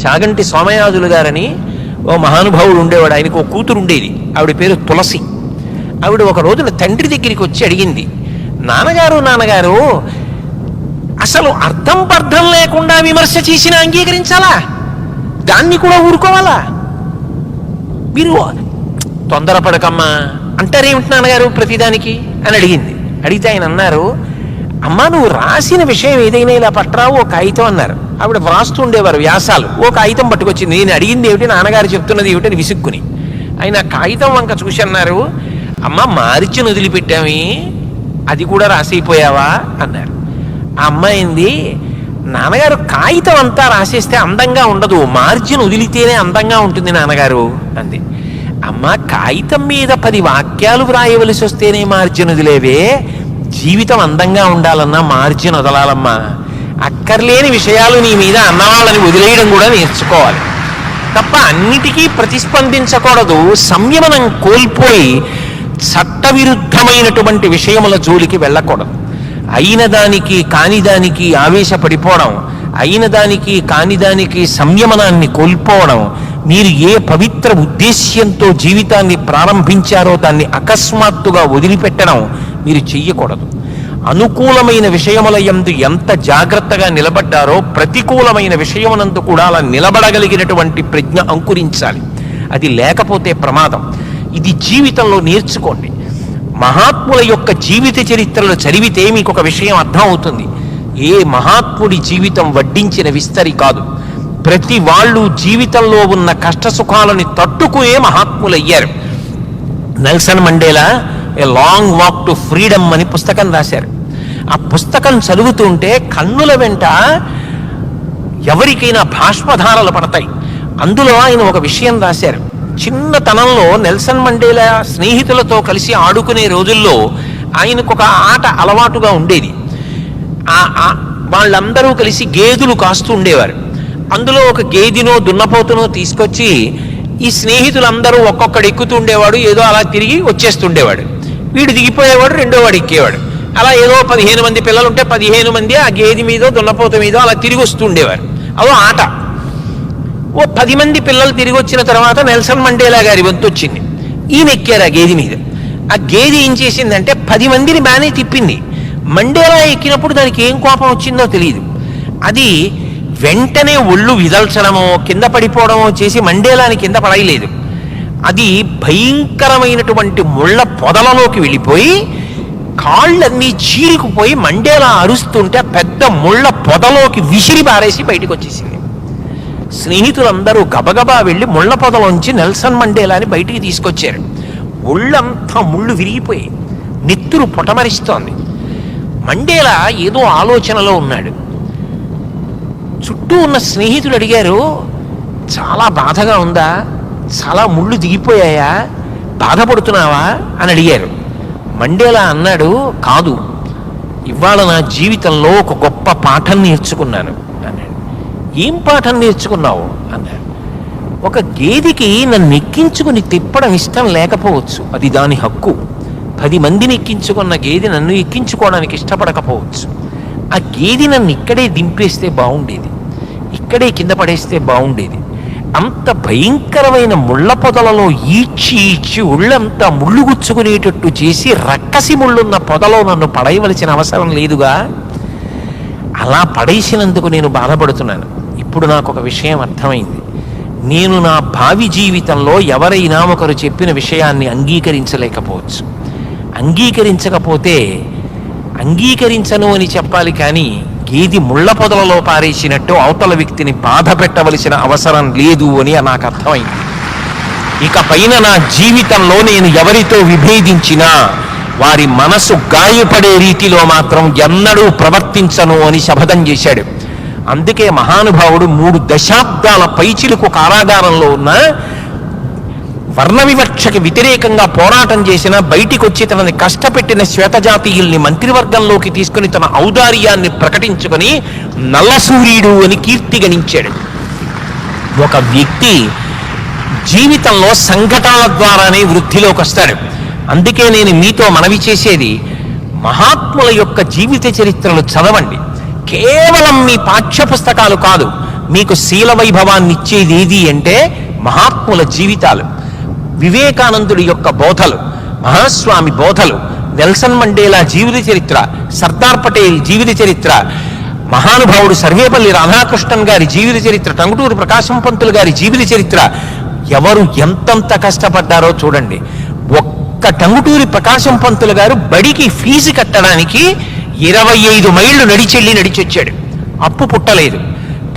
చాగంటి సోమయాజులు గారని ఓ మహానుభావుడు ఉండేవాడు. ఆయనకు ఓ కూతురు ఉండేది, ఆవిడ పేరు తులసి. ఆవిడ ఒక రోజున తండ్రి దగ్గరికి వచ్చి అడిగింది, నాన్నగారు అసలు అర్థం పర్థం లేకుండా విమర్శ చేసినా అంగీకరించాలా? దాన్ని కూడా ఊరుకోవాలా? మీరు తొందరపడకమ్మా అంటారేమిటి నాన్నగారు ప్రతిదానికి అని అడిగింది. అడిగితే ఆయన అన్నారు, అమ్మా నువ్వు రాసిన విషయం ఏదైనా ఇలా పట్టరావు ఓ కాగితం అన్నారు. ఆవిడ వ్రాస్తూ ఉండేవారు వ్యాసాలు. ఓ కాగితం పట్టుకొచ్చింది. నేను అడిగింది ఏమిటి, నాన్నగారు చెప్తున్నది ఏమిటని విసుక్కుని. ఆయన కాగితం వంక చూసి అన్నారు, అమ్మ మార్జిన్ వదిలిపెట్టామి, అది కూడా రాసైపోయావా అన్నారు. ఆ అమ్మాయింది, నాన్నగారు కాగితం అంతా రాసేస్తే అందంగా ఉండదు, మార్జిన్ వదిలితేనే అందంగా ఉంటుంది నాన్నగారు అంది. అమ్మ కాగితం మీద 10 వాక్యాలు వ్రాయవలసి వస్తేనే మార్జిన్ వదిలేవే, జీవితం అందంగా ఉండాలన్నా మార్జిన్ వదలాలమ్మా. అక్కర్లేని విషయాలు నీ మీద అన్నవాళ్ళని వదిలేయడం కూడా నేర్చుకోవాలి తప్ప అన్నిటికీ ప్రతిస్పందించకూడదు. సంయమనం కోల్పోయి చట్టవిరుద్ధమైనటువంటి విషయముల జోలికి వెళ్ళకూడదు. అయిన దానికి కాని దానికి ఆవేశపడిపోవడం, అయిన దానికి కాని దానికి సంయమనాన్ని కోల్పోవడం, మీరు ఏ పవిత్ర ఉద్దేశ్యంతో జీవితాన్ని ప్రారంభించారో దాన్ని అకస్మాత్తుగా వదిలిపెట్టడం మీరు చెయ్యకూడదు. అనుకూలమైన విషయముల యందు ఎంత జాగ్రత్తగా నిలబడ్డారో ప్రతికూలమైన విషయమునందు కూడా అలా నిలబడగలిగినటువంటి ప్రజ్ఞ అంకురించాలి. అది లేకపోతే ప్రమాదం. ఇది జీవితంలో నేర్చుకోండి. మహాత్ముల యొక్క జీవిత చరిత్రలు చదివితే మీకు ఒక విషయం అర్థం అవుతుంది. ఏ మహాత్ముడి జీవితం వడ్డించిన విస్తరి కాదు. ప్రతి వాళ్ళు జీవితంలో ఉన్న కష్ట సుఖాలని తట్టుకునే మహాత్ములయ్యారు. Nelson Mandela a long walk to freedom అని పుస్తకం రాశారు. ఆ పుస్తకం చదువుతుంటే కన్నుల వెంట ఎవరికైనా బాష్పధారలు పడతాయి. అందులో ఆయన ఒక విషయం రాశారు. చిన్నతనంలో నెల్సన్ మండేలా స్నేహితులతో కలిసి ఆడుకునే రోజుల్లో ఆయనకు ఒక ఆట అలవాటుగా ఉండేది. వాళ్ళందరూ కలిసి గేదెలు కాస్తూ ఉండేవారు. అందులో ఒక గేదెనో దున్నపోతునో తీసుకొచ్చి ఈ స్నేహితులందరూ ఒక్కొక్కడు ఎక్కుతూ ఉండేవాడు, ఏదో అలా తిరిగి వచ్చేస్తుండేవాడు. వీడు దిగిపోయేవాడు, రెండో వాడు ఎక్కేవాడు. అలా ఏదో 15 మంది పిల్లలు ఉంటే 15 మంది ఆ గేదె మీదో దున్నపోత మీదో అలా తిరిగి వస్తూ ఉండేవారు. అదో ఆట. ఓ 10 మంది పిల్లలు తిరిగి వచ్చిన తర్వాత నెల్సన్ మండేలా గారి వంతు వచ్చింది. ఈయన ఎక్కారు ఆ గేదె మీద. ఆ గేదె ఏం చేసిందంటే 10 మందిని బాగానే తిప్పింది. మండేలా ఎక్కినప్పుడు దానికి ఏం కోపం వచ్చిందో తెలియదు. అది వెంటనే ఒళ్ళు విదల్చడమో కింద పడిపోవడమో చేసి మండేలాని కింద పడయలేదు. అది భయంకరమైనటువంటి ముళ్ళ పొదలలోకి వెళ్ళిపోయి కాళ్ళన్నీ చీరుకుపోయి మండేలా అరుస్తుంటే పెద్ద ముళ్ళ పొదలోకి విసిరి పారేసి బయటకు వచ్చేసింది. స్నేహితులందరూ గబగబా వెళ్ళి ముళ్ళ పొదలోంచి నెల్సన్ మండేలాని బయటికి తీసుకొచ్చారు. ఒళ్ళంతా ముళ్ళు విరిగిపోయి నెత్తురు పొటమరిస్తోంది. మండేలా ఏదో ఆలోచనలో ఉన్నాడు. చుట్టూ ఉన్న స్నేహితులు అడిగారు, చాలా బాధగా ఉందా, చాలా ముళ్ళు దిగిపోయాయా, బాధపడుతున్నావా అని అడిగారు. మండేలా అన్నాడు, కాదు, ఇవాళ నా జీవితంలో ఒక గొప్ప పాఠం నేర్చుకున్నాను అన్నాడు. ఏం పాఠం నేర్చుకున్నావు అన్నాడు. ఒక గేదెకి నన్ను ఎక్కించుకుని తిప్పడం ఇష్టం లేకపోవచ్చు, అది దాని హక్కు. 10 మందిని ఎక్కించుకున్న గేదె నన్ను ఎక్కించుకోవడానికి ఇష్టపడకపోవచ్చు. ఆ గేదె నన్ను ఇక్కడే దింపేస్తే బాగుండేది, ఇక్కడే కింద పడేస్తే బాగుండేది. అంత భయంకరమైన ముళ్ళ పొదలలో ఈడ్చి ఒళ్ళంతా ముళ్ళు గుచ్చుకునేటట్టు చేసి రక్కసి ముళ్ళున్న పొదలో నన్ను పడేయవలసిన అవసరం లేదుగా. అలా పడేసినందుకు నేను బాధపడుతున్నాను. ఇప్పుడు నాకు ఒక విషయం అర్థమైంది. నేను నా భావి జీవితంలో ఎవరైనా ఒకరు చెప్పిన విషయాన్ని అంగీకరించలేకపోవచ్చు. అంగీకరించకపోతే అంగీకరించను అని చెప్పాలి, కానీ గేది ముళ్ళ పొదలలో పారేసినట్టు అవతల వ్యక్తిని బాధ పెట్టవలసిన అవసరం లేదు అని నాకు అర్థమైంది. ఇక పైన నా జీవితంలో నేను ఎవరితో విభేదించినా వారి మనసు గాయపడే రీతిలో మాత్రం ఎన్నడూ ప్రవర్తించను అని శపథం చేశాడు. అందుకే మహానుభావుడు 3 దశాబ్దాల పైచిలుకు కారాగారంలో ఉన్న వర్ణ వివక్షకి వ్యతిరేకంగా పోరాటం చేసిన, బయటికి వచ్చి తనని కష్టపెట్టిన శ్వేతజాతీయుల్ని మంత్రివర్గంలోకి తీసుకుని తన ఔదార్యాన్ని ప్రకటించుకొని నల్లసూర్యుడు అని కీర్తి గణించాడు. ఒక వ్యక్తి జీవితంలో సంఘటనల ద్వారానే వృద్ధిలోకి వస్తాడు. అందుకే నేను మీతో మనవి చేసేది, మహాత్ముల యొక్క జీవిత చరిత్రలు చదవండి. కేవలం మీ పాఠ్య పుస్తకాలు కాదు, మీకు శీల వైభవాన్ని ఇచ్చేది ఏది అంటే మహాత్ముల జీవితాలు, వివేకానందుడి యొక్క బోధలు, మహాస్వామి బోధలు, నెల్సన్ మండేలా జీవిత చరిత్ర, సర్దార్ పటేల్ జీవిత చరిత్ర, మహానుభావుడు సర్వేపల్లి రాధాకృష్ణన్ గారి జీవిత చరిత్ర, టంగుటూరి ప్రకాశం పంతులు గారి జీవిత చరిత్ర. ఎవరు ఎంతంత కష్టపడ్డారో చూడండి. ఒక్క టంగుటూరి ప్రకాశం పంతులు గారు బడికి ఫీజు కట్టడానికి 25 మైళ్ళు నడిచొచ్చాడు. అప్పు పుట్టలేదు.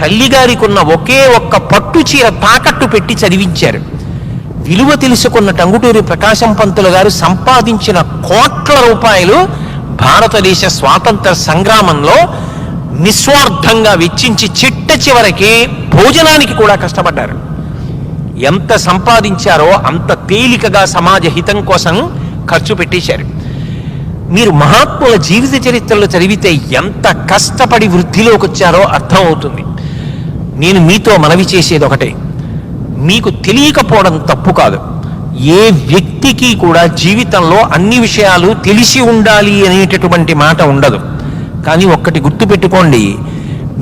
తల్లిగారికి ఉన్న ఒకే ఒక్క పట్టు చీర తాకట్టు పెట్టి చదివించారు. విలువ తెలుసుకున్న టంగుటూరి ప్రకాశం పంతులు గారు సంపాదించిన కోట్ల రూపాయలు భారతదేశ స్వాతంత్ర సంగ్రామంలో నిస్వార్థంగా వెచ్చించి చిట్ట చివరికి భోజనానికి కూడా కష్టపడ్డారు. ఎంత సంపాదించారో అంత తేలికగా సమాజ హితం కోసం ఖర్చు పెట్టేశారు. మీరు మహాత్ముల జీవిత చరిత్రలు చదివితే ఎంత కష్టపడి వృద్ధిలోకి వచ్చారో అర్థం అవుతుంది. నేను మీతో మనవి చేసేది ఒకటే, మీకు తెలియకపోవడం తప్పు కాదు. ఏ వ్యక్తికి కూడా జీవితంలో అన్ని విషయాలు తెలిసి ఉండాలి అనేటటువంటి మాట ఉండదు. కానీ ఒక్కటి గుర్తుపెట్టుకోండి,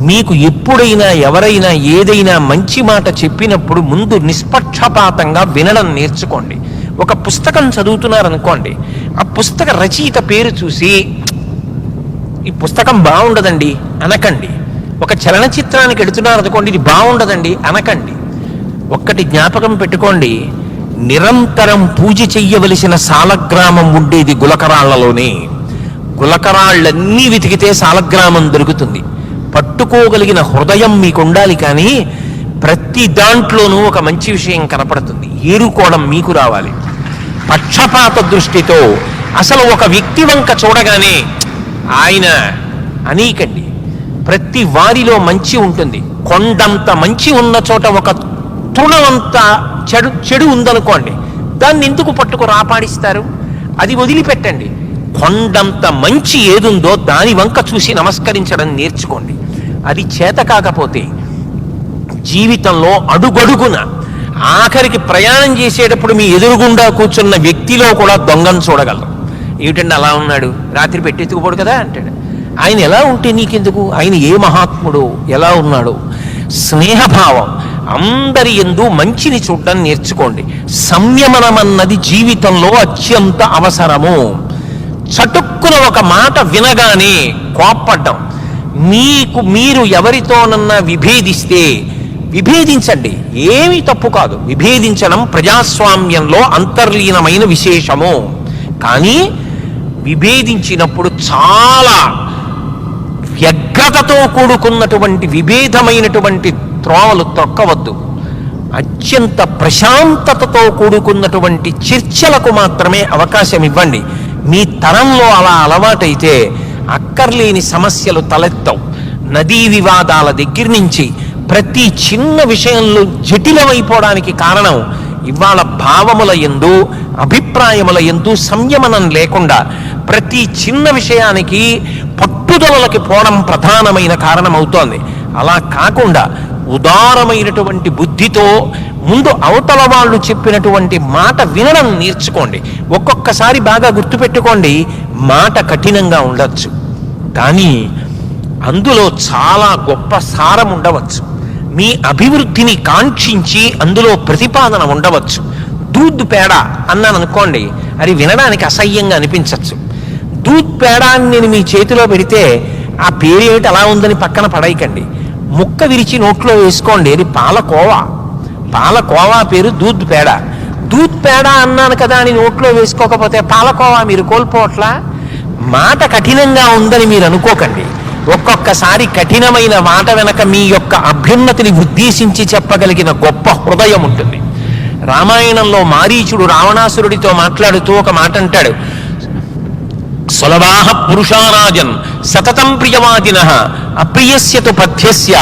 మీకు ఎప్పుడైనా ఎవరైనా ఏదైనా మంచి మాట చెప్పినప్పుడు ముందు నిష్పక్షపాతంగా వినడం నేర్చుకోండి. ఒక పుస్తకం చదువుతున్నారనుకోండి, ఆ పుస్తక రచయిత పేరు చూసి ఈ పుస్తకం బాగుండదండి అనకండి. ఒక చలనచిత్రానికి ఎడుతున్నారనుకోండి, ఇది బాగుండదండి అనకండి. ఒక్కటి జ్ఞాపకం పెట్టుకోండి, నిరంతరం పూజ చెయ్యవలసిన సాలగ్రామం ఉండేది గులకరాళ్లలోనే. గులకరాళ్ళన్నీ వెతికితే సాలగ్రామం దొరుకుతుంది. పట్టుకోగలిగిన హృదయం మీకు ఉండాలి, కానీ ప్రతి దాంట్లోనూ ఒక మంచి విషయం కనపడుతుంది. ఏరుకోవడం మీకు రావాలి. పక్షపాత దృష్టితో అసలు ఒక వ్యక్తి వంక చూడగానే ఆయన అనీకండి. ప్రతి వారిలో మంచి ఉంటుంది. కొండంత మంచి ఉన్న చోట ఒక తృణమంత చెడు ఉందనుకోండి, దాన్ని ఎందుకు పట్టుకు రాపాడిస్తారు? అది వదిలిపెట్టండి. కొండంత మంచి ఏదుందో దాని వంక చూసి నమస్కరించడం నేర్చుకోండి. అది చేత కాకపోతే జీవితంలో అడుగడుగున ఆఖరికి ప్రయాణం చేసేటప్పుడు మీ ఎదురుగుండా కూర్చున్న వ్యక్తిలో కూడా దొంగను చూడగలరు. ఏమిటండి అలా ఉన్నాడు, రాత్రి పెట్టెత్తుకుపోడు కదా అంటాడు. ఆయన ఎలా ఉంటే నీకెందుకు? ఆయన ఏ మహాత్ముడు, ఎలా ఉన్నాడు? స్నేహభావం, అందరి యందు మంచిని చూడడం నేర్చుకోండి. సంయమనమన్నది జీవితంలో అత్యంత అవసరము. చటుక్కున ఒక మాట వినగానే కోప్పడ్డం, మీరు ఎవరితోనన్నా విభేదిస్తే విభేదించండి, ఏమీ తప్పు కాదు. విభేదించడం ప్రజాస్వామ్యంలో అంతర్లీనమైన విశేషము. కానీ విభేదించినప్పుడు చాలా వ్యగ్రతతో కూడుకున్నటువంటి విభేదమైనటువంటి త్రోవలు తొక్కవద్దు. అత్యంత ప్రశాంతతతో కూడుకున్నటువంటి చర్చలకు మాత్రమే అవకాశం ఇవ్వండి. మీ తరంలో అలా అలవాటైతే అక్కర్లేని సమస్యలు తలెత్తవు. నదీ వివాదాల దగ్గర నుంచి ప్రతి చిన్న విషయంలో జటిలమైపోవడానికి కారణం ఇవాళ భావముల యందు, అభిప్రాయముల యందు సంయమనం లేకుండా ప్రతి చిన్న విషయానికి పట్టుదలకి పోవడం ప్రధానమైన కారణం అవుతోంది. అలా కాకుండా ఉదారమైనటువంటి బుద్ధితో ముందు అవతల వాళ్ళు చెప్పినటువంటి మాట వినడం నేర్చుకోండి. ఒక్కొక్కసారి బాగా గుర్తుపెట్టుకోండి, మాట కఠినంగా ఉండవచ్చు, కానీ అందులో చాలా గొప్ప సారం ఉండవచ్చు. మీ అభివృద్ధిని కాంక్షించి అందులో ప్రతిపాదన ఉండవచ్చు. దూద్ పేడ అన్నాను అనుకోండి, అది వినడానికి అసహ్యంగా అనిపించవచ్చు. దూద్ పేడ అని నేను మీ చేతిలో పెడితే ఆ పేరు ఏమిటి అలా ఉందని పక్కన పడేయకండి. ముక్క విరిచి నోట్లో వేసుకోండి, అది పాలకోవా. పాలకోవా పేరు దూద్ పేడ. దూద్ పేడ అన్నాను కదా అని నోట్లో వేసుకోకపోతే పాలకోవా మీరు కోల్పోవట్లా? మాట కఠినంగా ఉందని మీరు అనుకోకండి. ఒక్కొక్కసారి కఠినమైన మాట వెనక మీ యొక్క అభ్యున్నతిని ఉద్దేశించి చెప్పగలిగిన గొప్ప హృదయం ఉంటుంది. రామాయణంలో మారీచుడు రావణాసురుడితో మాట్లాడుతూ ఒక మాట అంటాడు, సులభాః పురుషారాజన్ సతతం ప్రియవాదినః అప్రియస్యతు పథ్యస్య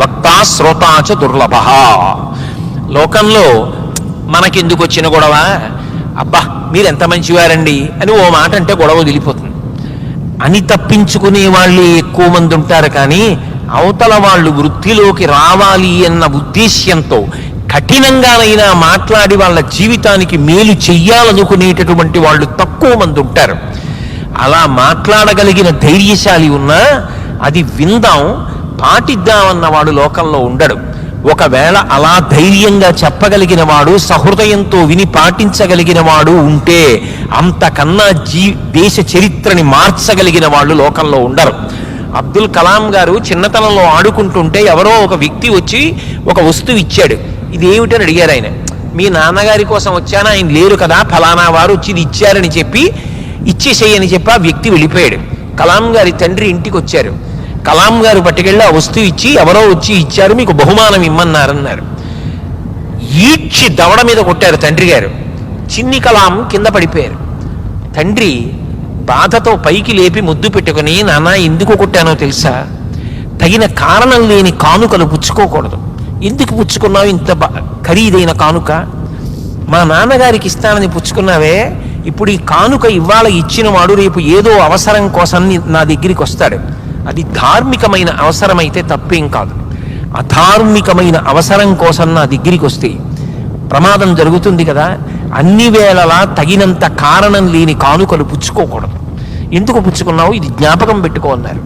వక్తా శ్రోతా చ దుర్లభః. లోకంలో మనకెందుకు వచ్చిన గొడవ, అబ్బా మీరెంత మంచివారండి అని ఓ మాట అంటే గొడవ వదిలిపోతుంది అని తప్పించుకునే వాళ్ళే ఎక్కువ మంది ఉంటారు. కానీ అవతల వాళ్ళు వృద్ధిలోకి రావాలి అన్న ఉద్దేశ్యంతో కఠినంగానైనా మాట్లాడి వాళ్ళ జీవితానికి మేలు చెయ్యాలనుకునేటటువంటి వాళ్ళు తక్కువ మంది ఉంటారు. అలా మాట్లాడగలిగిన ధైర్యశాలి ఉన్నా అది విందాం, పాటిద్దామన్నవాడు లోకంలో ఉండడు. ఒకవేళ అలా ధైర్యంగా చెప్పగలిగిన వాడు, సహృదయంతో విని పాటించగలిగిన వాడు ఉంటే అంతకన్నా దేశ చరిత్రని మార్చగలిగిన వాళ్ళు లోకంలో ఉండరు. అబ్దుల్ కలాం గారు చిన్నతనంలో ఆడుకుంటుంటే ఎవరో ఒక వ్యక్తి వచ్చి ఒక వస్తువు ఇచ్చాడు. ఇది ఏమిటని అడిగారు ఆయన. మీ నాన్నగారి కోసం వచ్చాను, ఆయన లేరు కదా, ఫలానా వారు వచ్చి ఇది ఇచ్చారని చెప్పి ఇచ్చేసేయని చెప్పి ఆ వ్యక్తి వెళ్ళిపోయాడు. కలాం గారి తండ్రి ఇంటికి వచ్చారు. కలాం గారు పట్టుకెళ్ళి ఆ వస్తువు ఇచ్చి, ఎవరో వచ్చి ఇచ్చారు, మీకు బహుమానం ఇమ్మన్నారన్నారు. ఈడ్చి దవడ మీద కొట్టారు తండ్రి గారు. చిన్ని కలాం కింద పడిపోయారు. తండ్రి బాధతో పైకి లేపి ముద్దు పెట్టుకుని, నాన్న ఎందుకు కొట్టానో తెలుసా, తగిన కారణం లేని కానుకలు పుచ్చుకోకూడదు. ఎందుకు పుచ్చుకున్నావు ఇంత ఖరీదైన కానుక? మా నాన్నగారికి ఇస్తానని పుచ్చుకున్నావే, ఇప్పుడు ఈ కానుక ఇవాళ ఇచ్చిన వాడు రేపు ఏదో అవసరం కోసం నా దగ్గరికి వస్తాడు. అది ధార్మికమైన అవసరమైతే తప్పేం కాదు. అధార్మికమైన అవసరం కోసం నా దగ్గరికి వస్తే ప్రమాదం జరుగుతుంది కదా. అన్ని వేళలా తగినంత కారణం లేని కానుకలు పుచ్చుకోకూడదు. ఎందుకు పుచ్చుకున్నావు, ఇది జ్ఞాపకం పెట్టుకో అన్నారు.